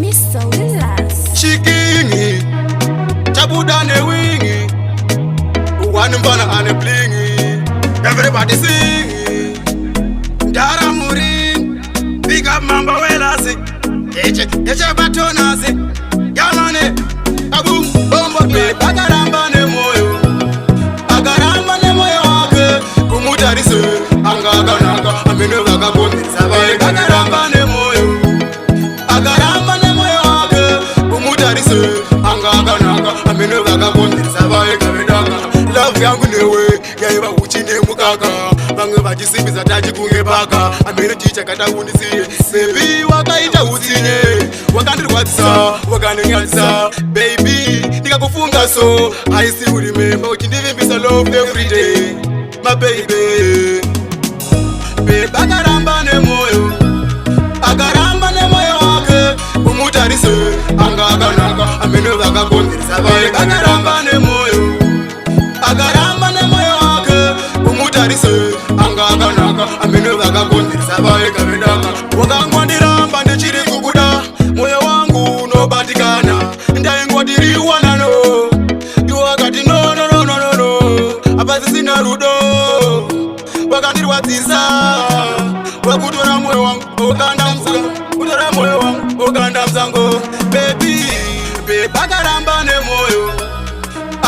Mr. Willas Chikingi Chabuda ne wingi One mbana ane blingi Everybody sing Dara muring Big up mamba welasi Eche batonasi Yamane Kabum bombo pe Bagaramba ne moyo Bagaramba ne moyo wake Kumutarise Angaga naga Aminu gaga bondi Sabai bagaramba ne moyo Bagaramba ne moyo wake Kumutarise Angaga naga Aminu gaga bondi Sabai kabedaga Love yangu newe Yaiba uchine mukaka Bange bajisimbiza taji kunge baka Aminu chicha kata unisiye Baby wakaita utine Wakandirwatsa Wakandinyatsa Baby Nika kufunga so I still remember Uchindivimbisa love every day My baby Babe agaramba ne moyo Agaramba ne moyo wake Umutarise Angaga naga Aminu gaga kondirisa Babe agaramba ne moyo Agaramba ne moyo wake Umutarise Angaga naga Aminu gaga kondirisa Babe kabedaga Wakangwandiramba nechiri kukuda Moyo wangu no batikana Ndaingwadiriwa nano Yuwakati no no no no no no Abazi sina rudo Wakandirwatisa Wakutora moyo wangu Oganda mzango Kutora moyo wangu Oganda mzango Baby Babe agaramba ne moyo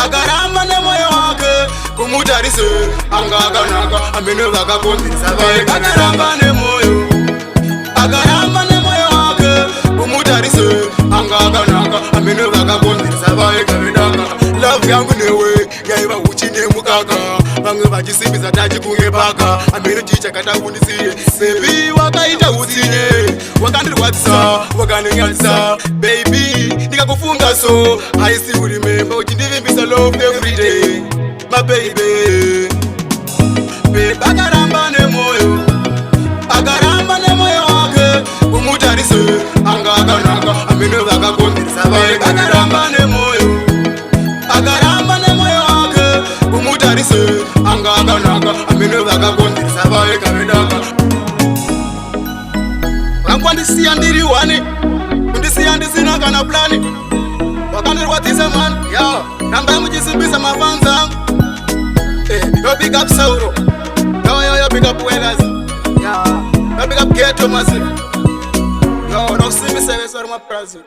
Agaramba ne moyo wake Kumutarise Angaga naga Aminu gaga kondirisa Babe agaramba ne moyo Agaramba ne moyo wake Kumutarise Angaga naga Aminu gaga kondirisa Babe kabedaga Love yangu newe Yaiba uchine mukaka Bange bajisimbiza taji kunge baka Aminu chicha kata unisiye Baby wakaita utine Wakandirwatsa Wakandinyatsa Baby Nika kufunga so I still remember Uchindivimbisa love every day My baby Babe agaramba ne moyo Agaramba ne moyo wake Umutarise Angaga naga Aminu gaga kondirisa Babe agaramba ne moyo Agaramba ne moyo wake Umutarise Angaga naga Aminu gaga kondirisa Babe kabedaga Wakwandisiya ndiri wani Undisiya ndisina kana plani Wakandirwatisa man Yo Nanga mujisimbisa mafanza Yo big up Sauro Yo big up Welas Yo big up Ghetto Massive Yo no see me say sorry my present